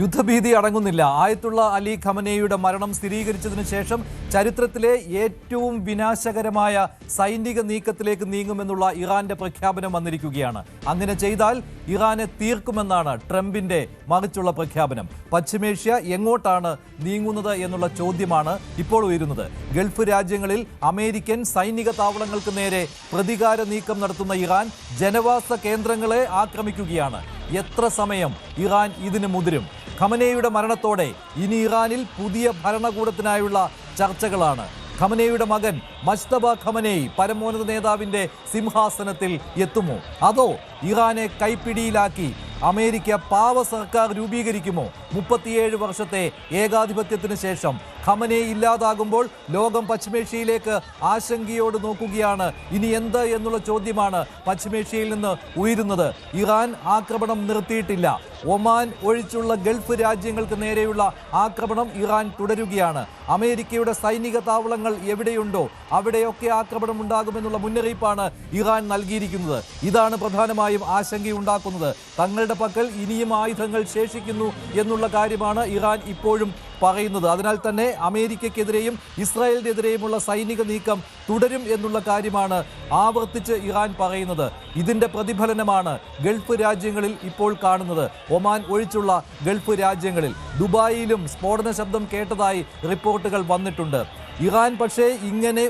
യുദ്ധഭീതി അടങ്ങുന്നില്ല. ആയത്തുള്ള അലി ഖമനേയുടെ മരണം സ്ഥിരീകരിച്ചതിനു ശേഷം ചരിത്രത്തിലെ ഏറ്റവും വിനാശകരമായ സൈനിക നീക്കത്തിലേക്ക് നീങ്ങുമെന്നുള്ള ഇറാന്റെ പ്രഖ്യാപനം വന്നിരിക്കുകയാണ്. അങ്ങനെ ചെയ്താൽ ഇറാനെ തീർക്കുമെന്നാണ് ട്രംപിന്റെ മറിച്ചുള്ള പ്രഖ്യാപനം. പശ്ചിമേഷ്യ എങ്ങോട്ടാണ് നീങ്ങുന്നത് എന്നുള്ള ചോദ്യമാണ് ഇപ്പോൾ ഉയരുന്നത്. ഗൾഫ് രാജ്യങ്ങളിൽ അമേരിക്കൻ സൈനിക താവളങ്ങൾക്ക് നേരെ പ്രതികാര നീക്കം നടത്തുന്ന ഇറാൻ ജനവാസ കേന്ദ്രങ്ങളെ ആക്രമിക്കുകയാണ്. എത്ര സമയം ഇറാൻ ഇതിന് മുതിരും? ഖമനേയുടെ മരണത്തോടെ ഇനി ഇറാനിൽ പുതിയ ഭരണകൂടത്തിനായുള്ള ചർച്ചകളാണ്. ഖമനേയുടെ മകൻ മജ്തബ ഖമനേയി പരമോന്നത നേതാവിന്റെ സിംഹാസനത്തിൽ എത്തുമോ, അതോ ഇറാനെ കൈപ്പിടിയിലാക്കി അമേരിക്ക പാവ സർക്കാർ രൂപീകരിക്കുമോ? 37 വർഷത്തെ ഏകാധിപത്യത്തിന് ശേഷം ഖമനേ ഇല്ലാതാകുമ്പോൾ ലോകം പശ്ചിമേഷ്യയിലേക്ക് ആശങ്കയോട് നോക്കുകയാണ്. ഇനി എന്ത് എന്നുള്ള ചോദ്യമാണ് പശ്ചിമേഷ്യയിൽ നിന്ന് ഉയരുന്നത്. ഇറാൻ ആക്രമണം നിർത്തിയിട്ടില്ല. ഒമാൻ ഒഴിച്ചുള്ള ഗൾഫ് രാജ്യങ്ങൾക്ക് നേരെയുള്ള ആക്രമണം ഇറാൻ തുടരുകയാണ്. അമേരിക്കയുടെ സൈനിക താവളങ്ങൾ എവിടെയുണ്ടോ അവിടെയൊക്കെ ആക്രമണം ഉണ്ടാകുമെന്നുള്ള മുന്നറിയിപ്പാണ് ഇറാൻ നൽകിയിരിക്കുന്നത്. ഇതാണ് പ്രധാനമായും ആശങ്കയുണ്ടാക്കുന്നത്. തങ്ങളുടെ പക്കൽ ഇനിയും ആയുധങ്ങൾ ശേഷിക്കുന്നു എന്നുള്ള കാര്യമാണ് ഇറാൻ ഇപ്പോഴും പറയുന്നത്. അതിനാൽ തന്നെ അമേരിക്കയ്ക്കെതിരെയും ഇസ്രായേലിനെതിരെയുമുള്ള സൈനിക നീക്കം തുടരും എന്നുള്ള കാര്യമാണ് ആവർത്തിച്ച് ഇറാൻ പറയുന്നത്. ഇതിന്റെ പ്രതിഫലനമാണ് ഗൾഫ് രാജ്യങ്ങളിൽ ഇപ്പോൾ കാണുന്നത്. ഒമാൻ ഒഴിച്ചുള്ള ഗൾഫ് രാജ്യങ്ങളിൽ ദുബായിലും സ്ഫോടന ശബ്ദം കേട്ടതായി റിപ്പോർട്ടുകൾ വന്നിട്ടുണ്ട്. ഇറാൻ പക്ഷേ ഇങ്ങനെ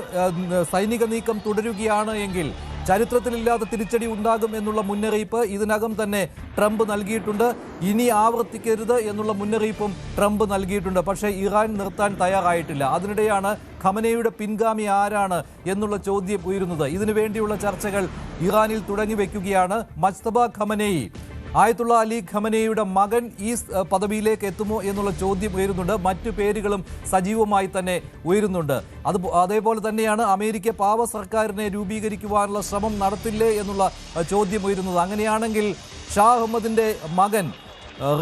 സൈനിക നീക്കം തുടരുകയാണ് എങ്കിൽ ചരിത്രത്തിലില്ലാത്ത തിരിച്ചടി ഉണ്ടാകും എന്നുള്ള മുന്നറിയിപ്പ് ഇതിനകം തന്നെ ട്രംപ് നൽകിയിട്ടുണ്ട്. ഇനി ആവർത്തിക്കരുത് എന്നുള്ള മുന്നറിയിപ്പും ട്രംപ് നൽകിയിട്ടുണ്ട്. പക്ഷേ ഇറാൻ നിർത്താൻ തയ്യാറായിട്ടില്ല. അതിനിടെയാണ് ഖമനേയുടെ പിൻഗാമി ആരാണ് എന്നുള്ള ചോദ്യം ഉയരുന്നത്. ഇതിനു വേണ്ടിയുള്ള ചർച്ചകൾ ഇറാനിൽ തുടങ്ങി വയ്ക്കുകയാണ്. മജ്തബ ഖമനേയി, ആയത്തുള്ള അലി ഖമനേയുടെ മകൻ ഈ പദവിയിലേക്ക് എത്തുമോ എന്നുള്ള ചോദ്യം ഉയരുന്നുണ്ട്. മറ്റു പേരുകളും സജീവമായി തന്നെ ഉയരുന്നുണ്ട്. അതേപോലെ തന്നെയാണ് അമേരിക്ക പാവ സർക്കാരിനെ രൂപീകരിക്കുവാനുള്ള ശ്രമം നടത്തില്ലേ എന്നുള്ള ചോദ്യം ഉയരുന്നത്. അങ്ങനെയാണെങ്കിൽ ഷാ അഹമ്മദിന്റെ മകൻ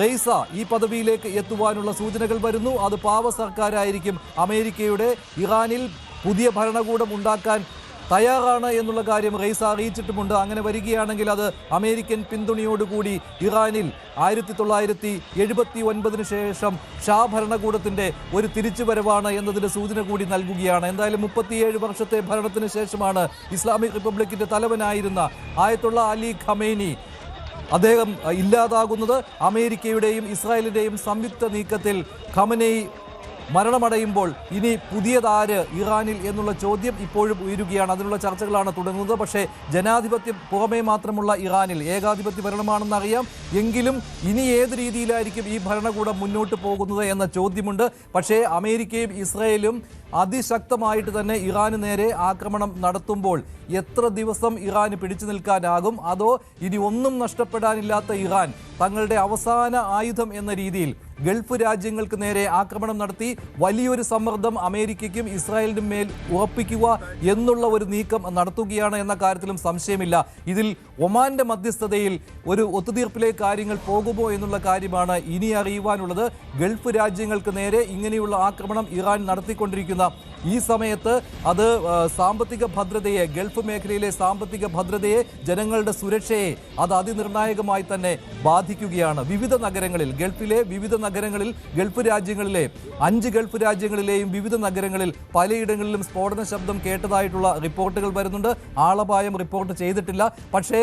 റെയ്സ ഈ പദവിയിലേക്ക് എത്തുവാനുള്ള സൂചനകൾ വരുന്നു. അത് പാവ സർക്കാരായിരിക്കും. അമേരിക്കയുടെ ഇറാനിൽ പുതിയ ഭരണകൂടം ഉണ്ടാക്കാൻ തയ്യാറാണ് എന്നുള്ള കാര്യം റെയ്സ അറിയിച്ചിട്ടുമുണ്ട്. അങ്ങനെ വരികയാണെങ്കിൽ അത് അമേരിക്കൻ പിന്തുണയോടുകൂടി ഇറാനിൽ 1979 ശേഷം ഷാ ഭരണകൂടത്തിന്റെ ഒരു തിരിച്ചുവരവാണ് എന്നതിന്റെ സൂചന കൂടി നൽകുകയാണ്. എന്തായാലും 37 വർഷത്തെ ഭരണത്തിന് ശേഷമാണ് ഇസ്ലാമിക് റിപ്പബ്ലിക്കിന്റെ തലവനായിരുന്ന ആയത്തുള്ള അലി ഖമേനി അദ്ദേഹം ഇല്ലാതാകുന്നത്. അമേരിക്കയുടെയും ഇസ്രായേലിന്റെയും സംയുക്ത നീക്കത്തിൽ ഖമനേയി മരണമടയുമ്പോൾ ഇനി പുതിയതാര് ഇറാനിൽ എന്നുള്ള ചോദ്യം ഇപ്പോഴും ഉയരുകയാണ്. അതിനുള്ള ചർച്ചകളാണ് തുടങ്ങുന്നത്. പക്ഷേ ജനാധിപത്യം പുറമേ മാത്രമുള്ള ഇറാനിൽ ഏകാധിപത്യ ഭരണമാണെന്നറിയാം. എങ്കിലും ഇനി ഏത് രീതിയിലായിരിക്കും ഈ ഭരണകൂടം മുന്നോട്ട് പോകുന്നത് എന്ന ചോദ്യമുണ്ട്. പക്ഷേ അമേരിക്കയും ഇസ്രായേലും അതിശക്തമായിട്ട് തന്നെ ഇറാന് നേരെ ആക്രമണം നടത്തുമ്പോൾ എത്ര ദിവസം ഇറാന് പിടിച്ചു നിൽക്കാനാകും? അതോ ഇനി ഒന്നും നഷ്ടപ്പെടാനില്ലാത്ത ഇറാൻ തങ്ങളുടെ അവസാന ആയുധം എന്ന രീതിയിൽ ഗൾഫ് രാജ്യങ്ങൾക്ക് നേരെ ആക്രമണം നടത്തി വലിയൊരു സമ്മർദ്ദം അമേരിക്കയ്ക്കും ഇസ്രായേലിനും മേൽ ഉറപ്പിക്കുക എന്നുള്ള ഒരു നീക്കം നടത്തുകയാണ് എന്ന കാര്യത്തിലും സംശയമില്ല. ഇതിൽ ഒമാന്റെ മധ്യസ്ഥതയിൽ ഒരു ഒത്തുതീർപ്പിലേക്ക് കാര്യങ്ങൾ പോകുമോ എന്നുള്ള കാര്യമാണ് ഇനി അറിയുവാനുള്ളത്. ഗൾഫ് രാജ്യങ്ങൾക്ക് നേരെ ഇങ്ങനെയുള്ള ആക്രമണം ഇറാൻ നടത്തിക്കൊണ്ടിരിക്കുന്ന ഈ സമയത്ത് അത് സാമ്പത്തിക ഭദ്രതയെ, ഗൾഫ് മേഖലയിലെ സാമ്പത്തിക ഭദ്രതയെ, ജനങ്ങളുടെ സുരക്ഷയെ അത് അതിനിർണായകമായി തന്നെ ബാധിക്കുകയാണ്. വിവിധ നഗരങ്ങളിൽ, ഗൾഫിലെ വിവിധ നഗരങ്ങളിൽ, ഗൾഫ് രാജ്യങ്ങളിലെ 5 ഗൾഫ് രാജ്യങ്ങളിലെയും വിവിധ നഗരങ്ങളിൽ പലയിടങ്ങളിലും സ്ഫോടന ശബ്ദം കേട്ടതായിട്ടുള്ള റിപ്പോർട്ടുകൾ വരുന്നുണ്ട്. ആളപായം റിപ്പോർട്ട് ചെയ്തിട്ടില്ല. പക്ഷേ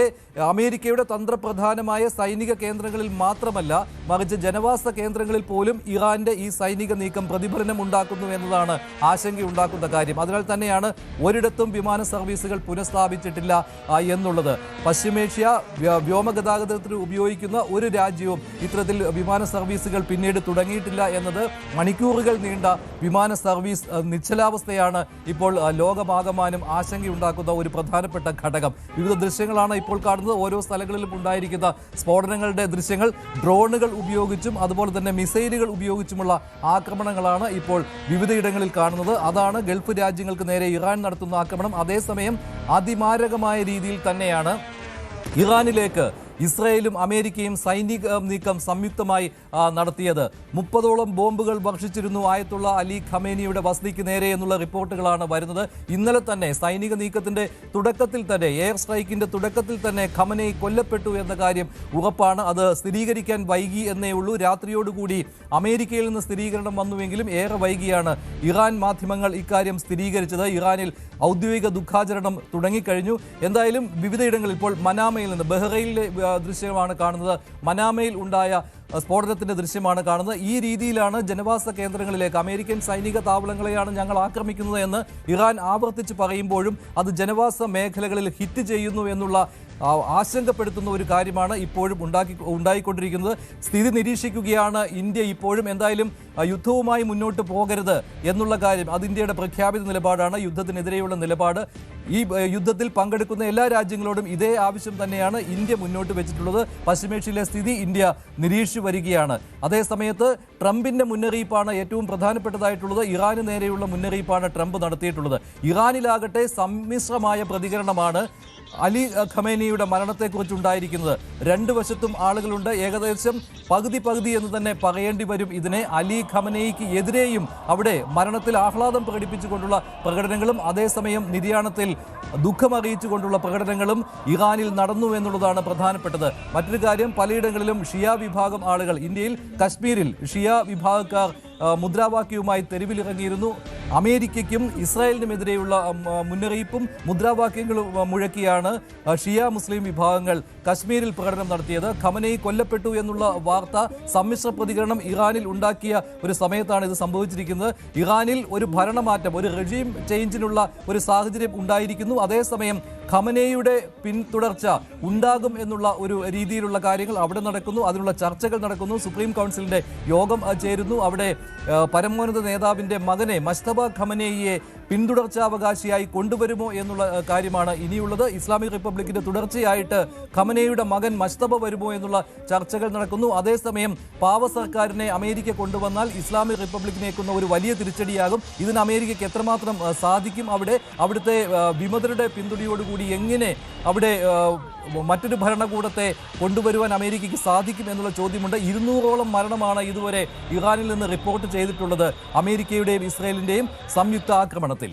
അമേരിക്കയുടെ തന്ത്രപ്രധാനമായ സൈനിക കേന്ദ്രങ്ങളിൽ മാത്രമല്ല, മറിച്ച് ജനവാസ കേന്ദ്രങ്ങളിൽ പോലും ഇറാന്റെ ഈ സൈനിക നീക്കം പ്രതിഫലനം ഉണ്ടാക്കുന്നു എന്നതാണ് ആശങ്കയുണ്ടാക്കുന്ന കാര്യം. അതിനാൽ തന്നെയാണ് ഒരിടത്തും വിമാന സർവീസുകൾ പുനഃസ്ഥാപിച്ചിട്ടില്ല എന്നുള്ളത്. പശ്ചിമേഷ്യ വ്യോമഗതാഗതത്തിന് ഉപയോഗിക്കുന്ന ഒരു രാജ്യവും ഇത്തരത്തിൽ വിമാന സർവീസുകൾ പിന്നീട് തുടങ്ങിയിട്ടില്ല എന്നത് മണിക്കൂറുകൾ നീണ്ട വിമാന സർവീസ് നിശ്ചലാവസ്ഥയാണ് ഇപ്പോൾ ലോകമാകമാനം ആശങ്കയുണ്ടാക്കുന്ന ഒരു പ്രധാനപ്പെട്ട ഘടകം. വിവിധ ദൃശ്യങ്ങളാണ് ഇപ്പോൾ കാണുന്നത്. ഓരോ സ്ഥലങ്ങളിലും ഉണ്ടായിരിക്കുന്ന സ്ഫോടനങ്ങളുടെ ദൃശ്യങ്ങൾ ഡ്രോണുകൾ ഉപയോഗിച്ചും അതുപോലെ തന്നെ മിസൈലുകൾ ഉപയോഗിച്ചുമുള്ള ആക്രമണങ്ങളാണ് ഇപ്പോൾ വിവിധയിടങ്ങളിൽ കാണുന്നത്. അതാണ് ഗൾഫ് രാജ്യങ്ങൾക്ക് നേരെ ഇറാൻ നടത്തുന്ന ആക്രമണം. അതേസമയം അതിമാരകമായ രീതിയിൽ തന്നെയാണ് ഇറാനിലേക്ക് ഇസ്രയേലും അമേരിക്കയും സൈനിക നീക്കം സംയുക്തമായി നടത്തിയത്. 30ഓളം ബോംബുകൾ വർഷിച്ചിരുന്നു ആയത്തുള്ള അലി ഖമേനിയുടെ വസതിക്ക് നേരെ എന്നുള്ള റിപ്പോർട്ടുകളാണ് വരുന്നത്. ഇന്നലെ തന്നെ സൈനിക നീക്കത്തിന്റെ തുടക്കത്തിൽ തന്നെ, എയർ സ്ട്രൈക്കിന്റെ തുടക്കത്തിൽ തന്നെ ഖമനേയി കൊല്ലപ്പെട്ടു എന്ന കാര്യം ഉറപ്പാണ്. അത് സ്ഥിരീകരിക്കാൻ വൈകി എന്നേ ഉള്ളൂ. രാത്രിയോടുകൂടി അമേരിക്കയിൽ നിന്ന് സ്ഥിരീകരണം വന്നുവെങ്കിലും ഏറെ വൈകിയാണ് ഇറാൻ മാധ്യമങ്ങൾ ഇക്കാര്യം സ്ഥിരീകരിച്ചത്. ഇറാനിൽ ഔദ്യോഗിക ദുഃഖാചരണം തുടങ്ങിക്കഴിഞ്ഞു. എന്തായാലും വിവിധയിടങ്ങളിൽ ഇപ്പോൾ മനാമയിൽ നിന്ന്, ബഹ്റൈനിലെ ദൃശ്യമാണ് കാണുന്നത്, മനാമയിൽ ഉണ്ടായ സ്ഫോടനത്തിന്റെ ദൃശ്യമാണ് കാണുന്നത്. ഈ രീതിയിലാണ് ജനവാസ കേന്ദ്രങ്ങളിലേക്ക്, അമേരിക്കൻ സൈനിക താവളങ്ങളെയാണ് ഞങ്ങൾ ആക്രമിക്കുന്നത് എന്ന് ഇറാൻ ആവർത്തിച്ച് പറയുമ്പോഴും അത് ജനവാസ മേഖലകളിൽ ഹിറ്റ് ചെയ്യുന്നു എന്നുള്ള ആശങ്കപ്പെടുത്തുന്ന ഒരു കാര്യമാണ് ഇപ്പോഴും ഉണ്ടായിക്കൊണ്ടിരിക്കുന്നത്. സ്ഥിതി നിരീക്ഷിക്കുകയാണ് ഇന്ത്യ ഇപ്പോഴും. എന്തായാലും യുദ്ധവുമായി മുന്നോട്ട് പോകരുത് എന്നുള്ള കാര്യം അത് ഇന്ത്യയുടെ പ്രഖ്യാപിത നിലപാടാണ്, യുദ്ധത്തിനെതിരെയുള്ള നിലപാട്. ഈ യുദ്ധത്തിൽ പങ്കെടുക്കുന്ന എല്ലാ രാജ്യങ്ങളോടും ഇതേ ആവശ്യം തന്നെയാണ് ഇന്ത്യ മുന്നോട്ട് വെച്ചിട്ടുള്ളത്. പശ്ചിമേഷ്യയിലെ സ്ഥിതി ഇന്ത്യ നിരീക്ഷിച്ചു വരികയാണ്. അതേസമയത്ത് ട്രംപിന്റെ മുന്നറിയിപ്പാണ് ഏറ്റവും പ്രധാനപ്പെട്ടതായിട്ടുള്ളത്. ഇറാന് നേരെയുള്ള മുന്നറിയിപ്പാണ് ട്രംപ് നടത്തിയിട്ടുള്ളത്. ഇറാനിലാകട്ടെ സമ്മിശ്രമായ പ്രതികരണമാണ് അലി ഖമേനിയുടെ മരണത്തെക്കുറിച്ചുണ്ടായിരിക്കുന്നത്. രണ്ടു വശത്തും ആളുകളുണ്ട്. ഏകദേശം പകുതി എന്ന് തന്നെ പറയേണ്ടി വരും ഇതിനെ. അലി ഖമനേയിക്ക് എതിരെയും അവിടെ മരണത്തിൽ ആഹ്ലാദം പ്രകടിപ്പിച്ചുകൊണ്ടുള്ള പ്രകടനങ്ങളും അതേസമയം നിര്യാണത്തിൽ ദുഃഖമറിയിച്ചുകൊണ്ടുള്ള പ്രകടനങ്ങളും ഇറാനിൽ നടന്നു എന്നുള്ളതാണ് പ്രധാനപ്പെട്ടത്. മറ്റൊരു കാര്യം, പലയിടങ്ങളിലും ഷിയ വിഭാഗം ആളുകൾ, ഇന്ത്യയിൽ കശ്മീരിൽ ഷിയ വിഭാഗക്കാർ മുദ്രാവാക്യവുമായി തെരുവിലിറങ്ങിയിരുന്നു. അമേരിക്കയ്ക്കും ഇസ്രായേലിനുമെതിരെയുള്ള മുന്നറിയിപ്പും മുദ്രാവാക്യങ്ങളും മുഴക്കിയാണ് ഷിയ മുസ്ലിം വിഭാഗങ്ങൾ കശ്മീരിൽ പ്രകടനം നടത്തിയത്. ഖമനേയി കൊല്ലപ്പെട്ടു എന്നുള്ള വാർത്ത സമ്മിശ്ര പ്രതികരണം ഇറാനിൽ ഉണ്ടാക്കിയ ഒരു സമയത്താണ് ഇത് സംഭവിച്ചിരിക്കുന്നത്. ഇറാനിൽ ഒരു ഭരണമാറ്റം, ഒരു റെജീം ചേഞ്ചിനുള്ള ഒരു സാഹചര്യം ഉണ്ടായിരിക്കുന്നു. അതേസമയം ഖമനേയിയുടെ പിന്തുടർച്ച ഉണ്ടാകും എന്നുള്ള ഒരു രീതിയിലുള്ള കാര്യങ്ങൾ അവിടെ നടക്കുന്നു. അതിനുള്ള ചർച്ചകൾ നടക്കുന്നു. സുപ്രീം കൗൺസിലിന്റെ യോഗം ചേരുന്നു. അവിടെ പരമോന്നത നേതാവിന്റെ മകനെ മജ്തബ ഖമനേയിയെ പിന്തുടർച്ചാവകാശിയായി കൊണ്ടുവരുമോ എന്നുള്ള കാര്യമാണ് ഇനിയുള്ളത്. ഇസ്ലാമിക് റിപ്പബ്ലിക്കിന്റെ തുടർച്ചയായിട്ട് ഖമനേയിയുടെ മകൻ മജ്തബ വരുമോ എന്നുള്ള ചർച്ചകൾ നടക്കുന്നു. അതേസമയം പാവ സർക്കാരിനെ അമേരിക്ക കൊണ്ടുവന്നാൽ ഇസ്ലാമിക് റിപ്പബ്ലിക്കിനേക്കുന്ന ഒരു വലിയ തിരിച്ചടിയാകും. ഇതിന് അമേരിക്കയ്ക്ക് എത്രമാത്രം സാധിക്കും? അവിടുത്തെ വിമതരുടെ പിന്തുണയോടുകൂടി എങ്ങനെ അവിടെ മറ്റൊരു ഭരണകൂടത്തെ കൊണ്ടുവരുവാൻ അമേരിക്കയ്ക്ക് സാധിക്കും എന്നുള്ള ചോദ്യമുണ്ട്. 200ഓളം മരണമാണ് ഇതുവരെ ഇറാനിൽ നിന്ന് റിപ്പോർട്ട് ചെയ്തിട്ടുള്ളത് അമേരിക്കയുടെയും ഇസ്രായേലിന്റെയും സംയുക്ത ആക്രമണത്തിൽ.